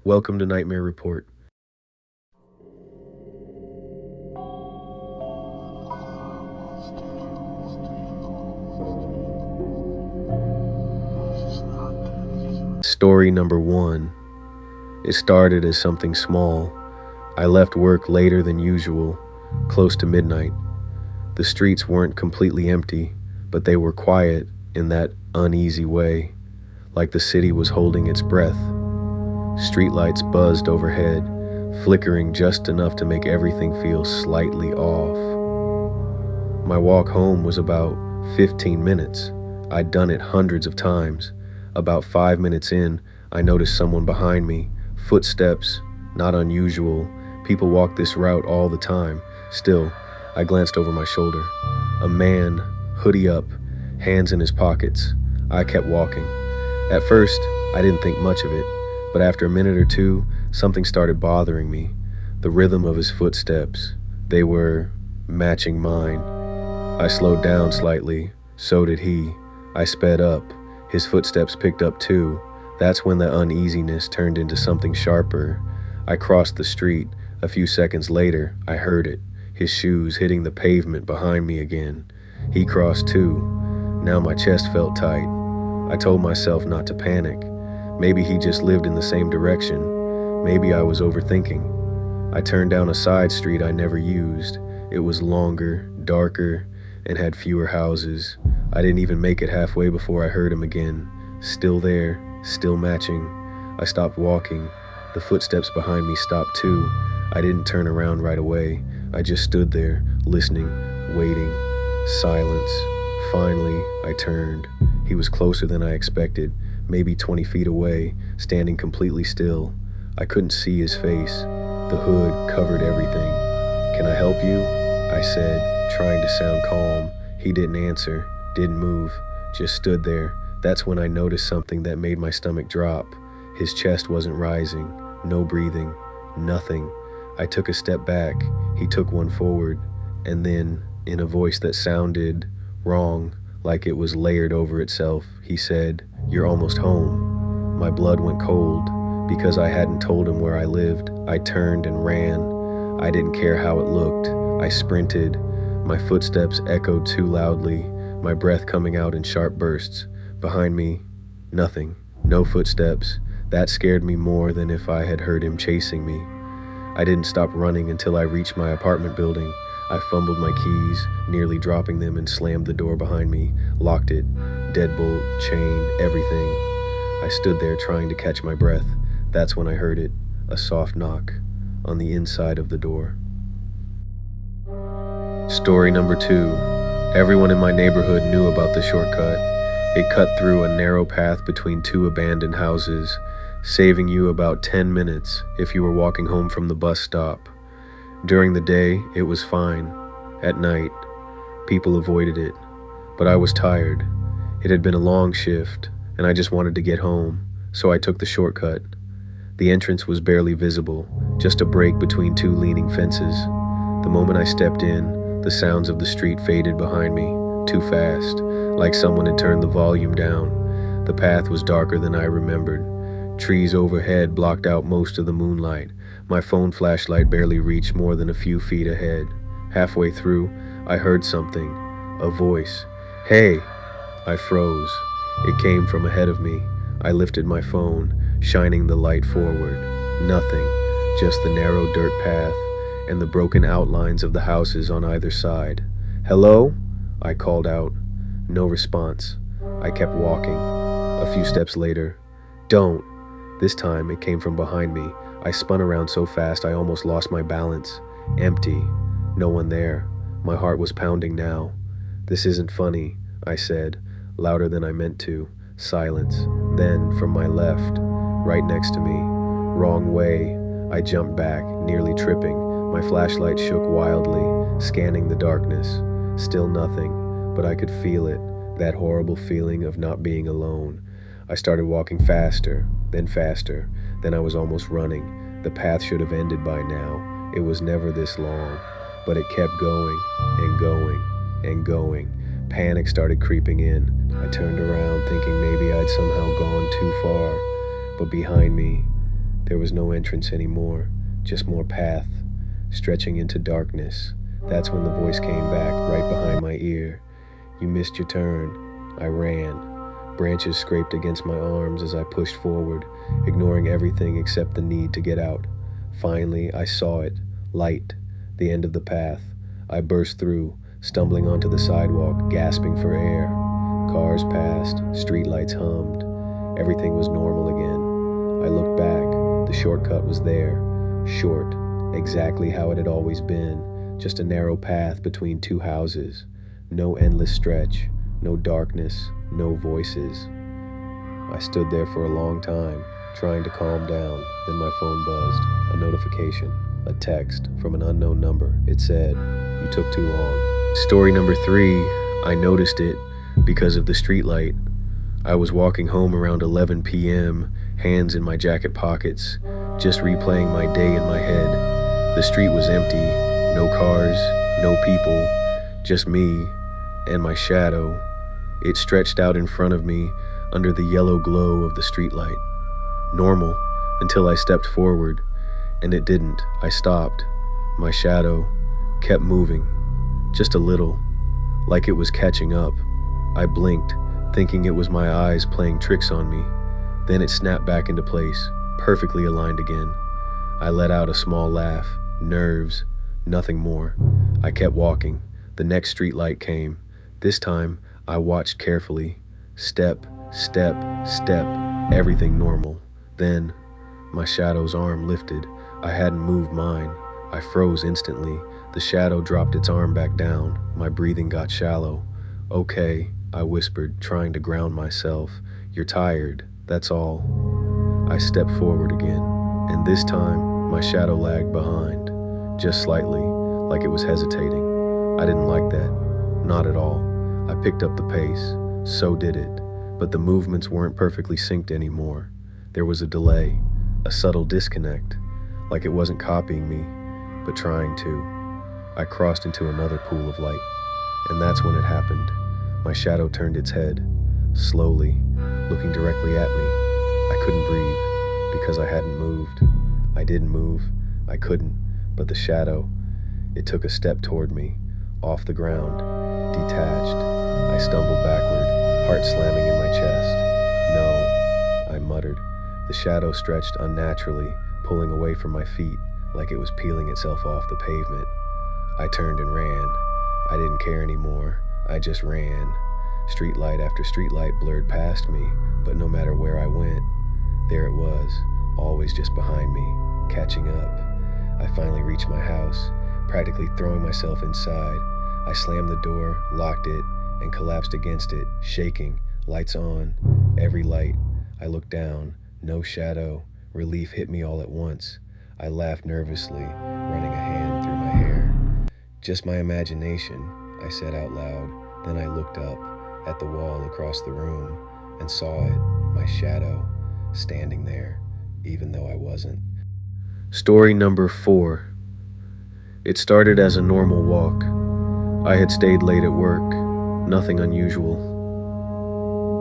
Welcome to Nightmare Report. Story number 1. It started as something small. I left work later than usual, close to midnight. The streets weren't completely empty, but they were quiet in that uneasy way, like the city was holding its breath. Streetlights buzzed overhead, flickering just enough to make everything feel slightly off. My walk home was about 15 minutes. I'd done it hundreds of times. About 5 minutes in, I noticed someone behind me. Footsteps, not unusual. People walk this route all the time. Still, I glanced over my shoulder. A man, hoodie up, hands in his pockets. I kept walking. At first, I didn't think much of it, but after a minute or two, something started bothering me. The rhythm of his footsteps. They were matching mine. I slowed down slightly. So did he. I sped up. His footsteps picked up too. That's when the uneasiness turned into something sharper. I crossed the street. A few seconds later, I heard it. His shoes hitting the pavement behind me again. He crossed too. Now my chest felt tight. I told myself not to panic. Maybe he just lived in the same direction. Maybe I was overthinking. I turned down a side street I never used. It was longer, darker, and had fewer houses. I didn't even make it halfway before I heard him again. Still there, still matching. I stopped walking. The footsteps behind me stopped too. I didn't turn around right away. I just stood there, listening, waiting. Silence. Finally, I turned. He was closer than I expected, maybe 20 feet away, standing completely still. I couldn't see his face. The hood covered everything. "Can I help you?" I said, trying to sound calm. He didn't answer, didn't move, just stood there. That's when I noticed something that made my stomach drop. His chest wasn't rising, no breathing, nothing. I took a step back. He took one forward, and then, in a voice that sounded wrong, like it was layered over itself, he said, "You're almost home." My blood went cold. Because I hadn't told him where I lived, I turned and ran. I didn't care how it looked. I sprinted. My footsteps echoed too loudly, my breath coming out in sharp bursts. Behind me, nothing. No footsteps. That scared me more than if I had heard him chasing me. I didn't stop running until I reached my apartment building. I fumbled my keys, nearly dropping them, and slammed the door behind me, locked it, deadbolt, chain, everything. I stood there trying to catch my breath. That's when I heard it, a soft knock on the inside of the door. Story number 2. Everyone in my neighborhood knew about the shortcut. It cut through a narrow path between 2 abandoned houses, saving you about 10 minutes if you were walking home from the bus stop. During the day, it was fine. At night, people avoided it. But I was tired. It had been a long shift, and I just wanted to get home, so I took the shortcut. The entrance was barely visible, just a break between 2 leaning fences. The moment I stepped in, the sounds of the street faded behind me, too fast, like someone had turned the volume down. The path was darker than I remembered. Trees overhead blocked out most of the moonlight. My phone flashlight barely reached more than a few feet ahead. Halfway through, I heard something, a voice. "Hey!" I froze. It came from ahead of me. I lifted my phone, shining the light forward. Nothing, just the narrow dirt path and the broken outlines of the houses on either side. "Hello?" I called out. No response. I kept walking. A few steps later, "Don't!" This time it came from behind me. I spun around so fast I almost lost my balance. Empty. No one there. My heart was pounding now. "This isn't funny," I said, louder than I meant to. Silence. Then, from my left, right next to me, wrong way, I jumped back, nearly tripping. My flashlight shook wildly, scanning the darkness. Still nothing, but I could feel it, that horrible feeling of not being alone. I started walking faster, then I was almost running. The path should have ended by now. It was never this long, but it kept going and going and going. Panic started creeping in. I turned around thinking maybe I'd somehow gone too far, but behind me, There was no entrance anymore, just more path, stretching into darkness. That's when the voice came back right behind my ear. You missed your turn. I ran. Branches scraped against my arms as I pushed forward, ignoring everything except the need to get out. Finally, I saw it. Light. The end of the path. I burst through, stumbling onto the sidewalk, gasping for air. Cars passed, streetlights hummed. Everything was normal again. I looked back. The shortcut was there. Short. Exactly how it had always been. Just a narrow path between two houses. No endless stretch. No darkness. No voices. I stood there for a long time, trying to calm down. Then my phone buzzed. A notification. A text from an unknown number. It said, "You took too long." Story number 3, I noticed it because of the streetlight. I was walking home around 11 p.m., hands in my jacket pockets, just replaying my day in my head. The street was empty, no cars, no people, just me and my shadow. It stretched out in front of me under the yellow glow of the streetlight. Normal, until I stepped forward, and it didn't. I stopped. My shadow kept moving, just a little, like it was catching up. I blinked, thinking it was my eyes playing tricks on me. Then it snapped back into place, perfectly aligned again. I let out a small laugh. Nerves, nothing more. I kept walking. The next streetlight came. This time, I watched carefully. Step, step, step, everything normal. Then, my shadow's arm lifted. I hadn't moved mine. I froze instantly. The shadow dropped its arm back down. My breathing got shallow. "Okay," I whispered, trying to ground myself. "You're tired, that's all." I stepped forward again, and this time, my shadow lagged behind, just slightly, like it was hesitating. I didn't like that, not at all. I picked up the pace, so did it, but the movements weren't perfectly synced anymore. There was a delay, a subtle disconnect, like it wasn't copying me, but trying to. I crossed into another pool of light, and that's when it happened. My shadow turned its head, slowly, looking directly at me. I couldn't breathe, because I hadn't moved. I didn't move, I couldn't, but the shadow, it took a step toward me, off the ground, detached. I stumbled backward, heart slamming in my chest. "No," I muttered. The shadow stretched unnaturally, pulling away from my feet, like it was peeling itself off the pavement. I turned and ran. I didn't care anymore. I just ran. Streetlight after streetlight blurred past me, but no matter where I went, there it was, always just behind me, catching up. I finally reached my house, practically throwing myself inside. I slammed the door, locked it, and collapsed against it, shaking, lights on, every light. I looked down, no shadow. Relief hit me all at once. I laughed nervously, running a hand through my hair. "Just my imagination," I said out loud. Then I looked up at the wall across the room and saw it, my shadow, standing there, even though I wasn't. Story number 4. It started as a normal walk. I had stayed late at work, nothing unusual.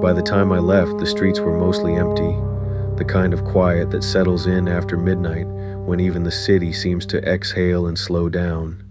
By the time I left, the streets were mostly empty, the kind of quiet that settles in after midnight when even the city seems to exhale and slow down.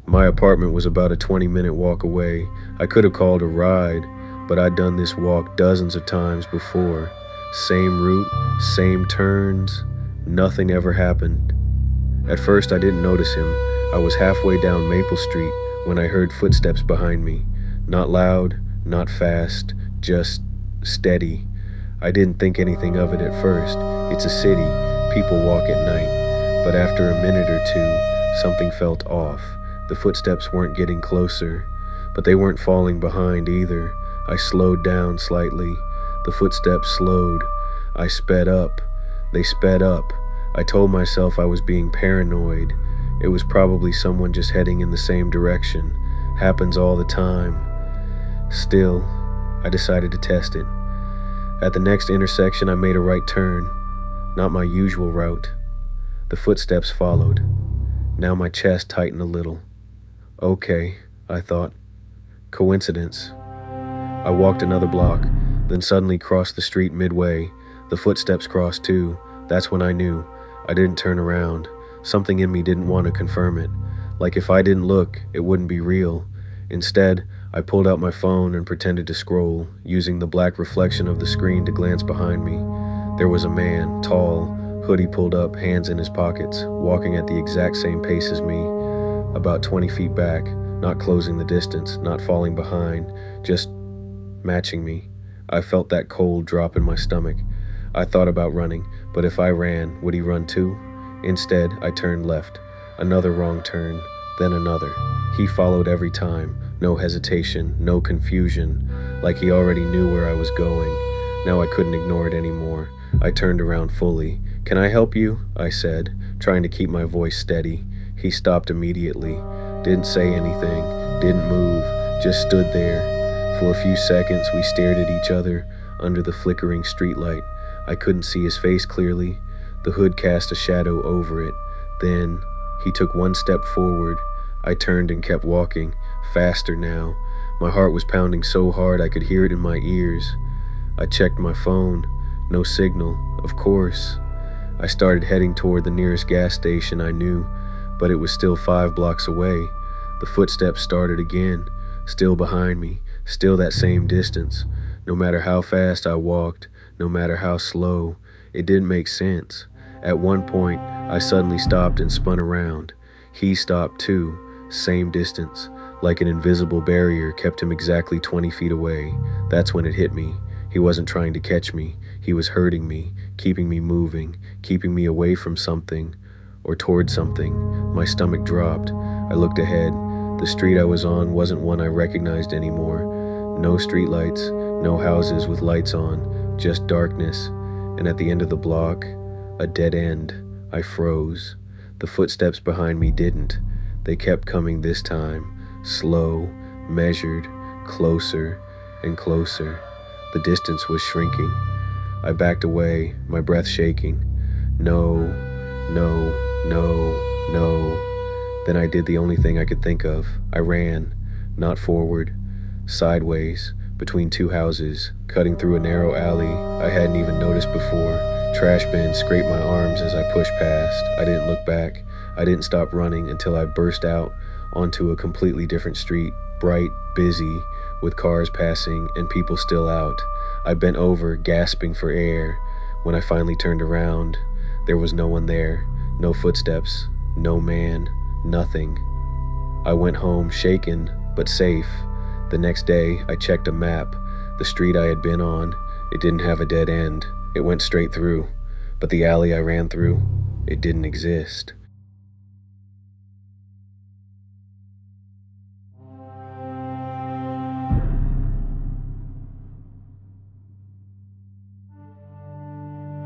My apartment was about a 20-minute walk away. I could have called a ride, but I'd done this walk dozens of times before. Same route, same turns, nothing ever happened. At first I didn't notice him. I was halfway down Maple Street when I heard footsteps behind me. Not loud, not fast, just steady. I didn't think anything of it at first. It's a city, people walk at night. But after a minute or two, something felt off. The footsteps weren't getting closer, but they weren't falling behind either. I slowed down slightly. The footsteps slowed. I sped up. They sped up. I told myself I was being paranoid. It was probably someone just heading in the same direction. Happens all the time. Still, I decided to test it. At the next intersection, I made a right turn. Not my usual route. The footsteps followed. Now my chest tightened a little. Okay, I thought. Coincidence. I walked another block, then suddenly crossed the street midway. The footsteps crossed too. That's when I knew. I didn't turn around. Something in me didn't want to confirm it. Like if I didn't look, it wouldn't be real. Instead, I pulled out my phone and pretended to scroll, using the black reflection of the screen to glance behind me. There was a man, tall, hoodie pulled up, hands in his pockets, walking at the exact same pace as me, about 20 feet back, not closing the distance, not falling behind, just matching me. I felt that cold drop in my stomach. I thought about running, but if I ran, would he run too? Instead, I turned left. Another wrong turn, then another. He followed every time, no hesitation, no confusion, like he already knew where I was going. Now I couldn't ignore it anymore. I turned around fully. "Can I help you?" I said, trying to keep my voice steady. He stopped immediately, didn't say anything, didn't move, just stood there. For a few seconds, we stared at each other under the flickering streetlight. I couldn't see his face clearly. The hood cast a shadow over it. Then, he took one step forward. I turned and kept walking, faster now. My heart was pounding so hard I could hear it in my ears. I checked my phone. No signal, of course. I started heading toward the nearest gas station I knew, but it was still 5 blocks away. The footsteps started again, still behind me, still that same distance. No matter how fast I walked, no matter how slow, it didn't make sense. At one point, I suddenly stopped and spun around. He stopped too, same distance, like an invisible barrier kept him exactly 20 feet away. That's when it hit me. He wasn't trying to catch me. He was hurting me, keeping me moving, keeping me away from something, or toward something. My stomach dropped. I looked ahead. The street I was on wasn't one I recognized anymore. No streetlights, no houses with lights on, just darkness. And at the end of the block, a dead end. I froze. The footsteps behind me didn't. They kept coming this time, slow, measured, closer and closer. The distance was shrinking. I backed away, my breath shaking. No, no, no, no. Then I did the only thing I could think of. I ran, not forward, sideways, between 2 houses, cutting through a narrow alley I hadn't even noticed before. Trash bins scraped my arms as I pushed past. I didn't look back. I didn't stop running until I burst out onto a completely different street, bright, busy, with cars passing and people still out. I bent over, gasping for air. When I finally turned around, there was no one there, no footsteps, no man, nothing. I went home shaken, but safe. The next day, I checked a map. The street I had been on, it didn't have a dead end. It went straight through. But the alley I ran through, it didn't exist.